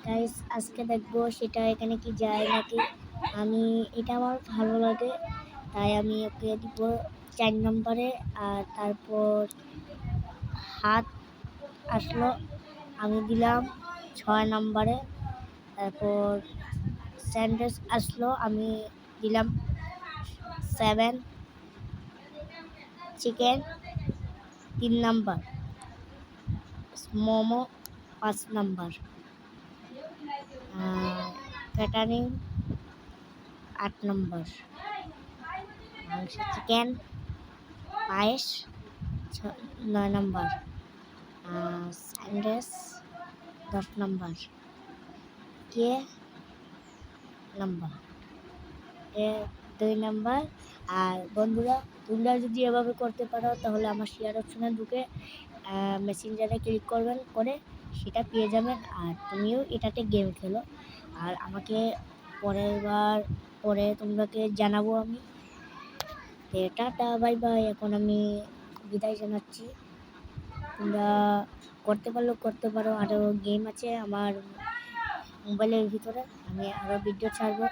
Guys আজকে দেখবো সেটা এখানে কি যায় নাকি। আমি এটা আমার ভালো লাগে তাই আমি ওকে দিব 4 নম্বরে। আর তারপর হাত আসলো আমি দিলাম 6 নম্বরে। তারপর স্যান্ডউইচ আসলো আমি দিলাম 7। Chicken 3 number, momo 5 number, catering 8 নম্বর, মাংস চিকেন পায়েস 9 নম্বর, স্যান্ডউইচ 10 নম্বর, কে নম্বর, এ 2 নম্বর। আর বন্ধুরা তোমরা যদি এভাবে করতে পারো তাহলে আমার শেয়ার অপশনে ঢুকে মেসেঞ্জারে ক্লিক করবেন, করে সেটা পেয়ে যাবেন। আর তুমিও এটাতে গেম খেলো আর আমাকে পরে তোমাকে জানাবো আমি। টাটা বাই বাই, এখন আমি বিদায় জানাচ্ছি। তোমরা করতে পারলেও করতে পারো, আরও গেম আছে আমার মোবাইলের ভিতরে, আমি আরও ভিডিও ছাড়বো।